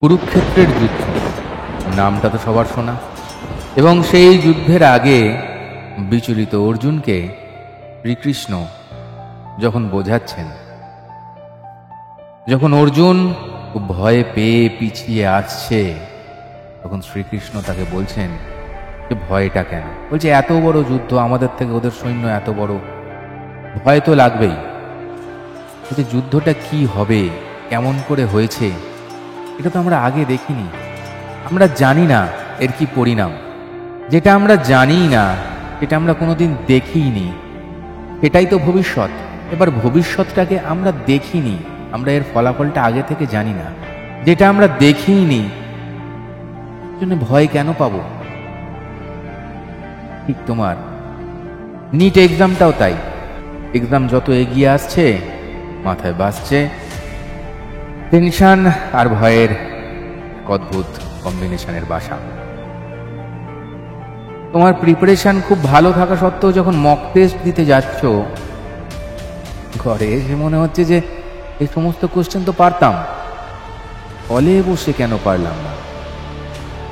কুরুক্ষেত্রের যুদ্ধ নামটা তো সবার শোনা। এবং সেই যুদ্ধের আগে বিচলিত অর্জুনকে শ্রীকৃষ্ণ যখন বোঝাচ্ছেন, যখন অর্জুন খুব ভয়ে পেয়ে পিছিয়ে আসছে, তখন শ্রীকৃষ্ণ তাকে বলছেন যে ভয়টা কেন? বলছে এত বড় যুদ্ধ, আমাদের থেকে ওদের সৈন্য এত বড়, ভয় তো লাগবেই। বলছে যুদ্ধটা কি হবে, কেমন করে হয়েছে, এটা তো আমরা আগে দেখিনি, আমরা জানি না এর কি পরিণাম। যেটা আমরা জানি না, যেটা আমরা কোনোদিন দেখিনি, এটাই তো ভবিষ্যৎ। এবার ভবিষ্যৎটাকে আমরা দেখিনি, আমরা এর ফলাফলটা আগে থেকে জানি না। যেটা আমরা দেখিনি, জন্য ভয় কেন পাবো? ঠিক তোমার নিট এক্সামটাও তাই। এক্সাম যত এগিয়ে আসছে, মাথায় বাসছে টেনশন আর ভয়ের অদ্ভুত কম্বিনেশনের বাসা। তোমার প্রিপারেশন খুব ভালো থাকা সত্ত্বেও যখন মক টেস্ট দিতে যাচ্ছ, ঘরে এসে মনে হচ্ছে যে এই সমস্ত কোশ্চেন তো পারতাম, হলে বসে কেন পারলাম না?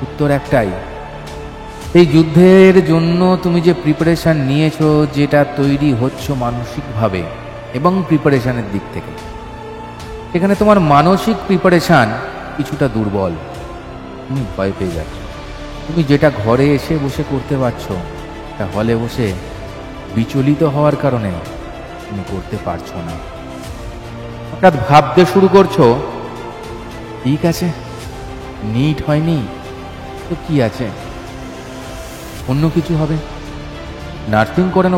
উত্তর একটাই, এই যুদ্ধের জন্য তুমি যে প্রিপারেশন নিয়েছো, যেটা তৈরি হচ্ছ মানসিকভাবে এবং প্রিপারেশনের দিক থেকে, সেখানে তোমার মানসিক প্রিপারেশন কিছুটা দুর্বল। তুমি ভয় পেয়ে যাচ্ছ। তুমি যেটা ঘরে এসে বসে করতে পারছো, তা হলে বসে বিচলিত হওয়ার কারণে তুমি করতে পারছো না। হঠাৎ ভাবতে শুরু করছো, ঠিক আছে নিট হয়নি তো কি আছে, অন্য কিছু হবে, নার্সিং করে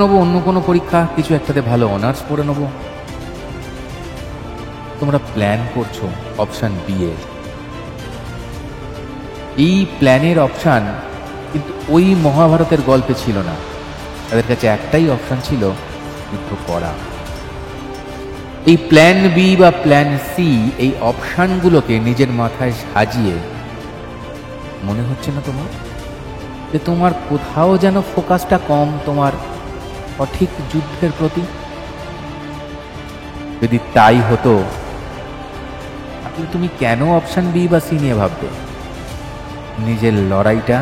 নেবো, অন্য কোনো পরীক্ষা, কিছু একটাতে ভালো অনার্স পড়ে নেবো। তোমরা প্ল্যান করছো অপশন বি এর। এই প্ল্যানের অপশন কিন্তু ওই মহাভারতের গল্পে ছিল না। তাদের কাছে একটাই অপশন ছিল, যুদ্ধ করা। এই প্ল্যান বি বা প্ল্যান সি, এই অপশনগুলোকে নিজের মাথায় সাজিয়ে মনে হচ্ছে না তোমার যে তোমার কোথাও যেন ফোকাসটা কম তোমার সঠিক যুদ্ধের প্রতি? যদি তাই হতো, তাহলে তুমি কেন অপশন বি বা সি নিয়ে ভাববে? নিজের লড়াইটা,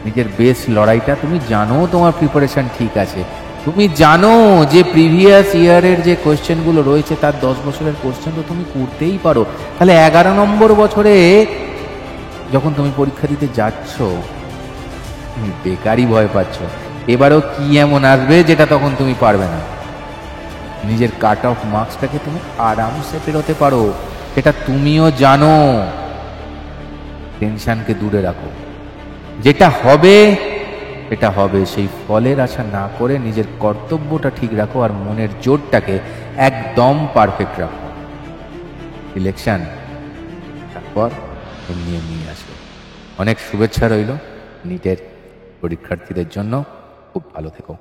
নিজের বেস লড়াইটা তুমি জানো, তোমার প্রিপারেশন ঠিক আছে, তুমি জানো যে প্রিভিয়াস ইয়ারের যে কোয়েশ্চেনগুলো রয়েছে তার 10 বছরের কোয়েশ্চেন তো তুমি করতেই পারো। তাহলে 11 নম্বর বছরে যখন তুমি পরীক্ষা দিতে যাচ্ছ, তুমি বেকারই ভয় পাচ্ছ এবারও কি এমন আসবে যেটা তখন তুমি পারবে না। নিজের কাট অফ মার্কসটাকে তুমি আরামসে পেরোতে পারো, সেটা তুমিও জানো। টেনশনকে দূরে রাখো, যেটা হবে এটা হবে, সেই ফলের আশা না করে নিজের কর্তব্যটা ঠিক রাখো আর মনের জোরটাকে একদম পারফেক্ট রাখো। ইলেকশন তারপর এমনি এমনি আসবে। অনেক শুভেচ্ছা রইল নিটের পরীক্ষার্থীদের জন্য। খুব ভালো থেকো।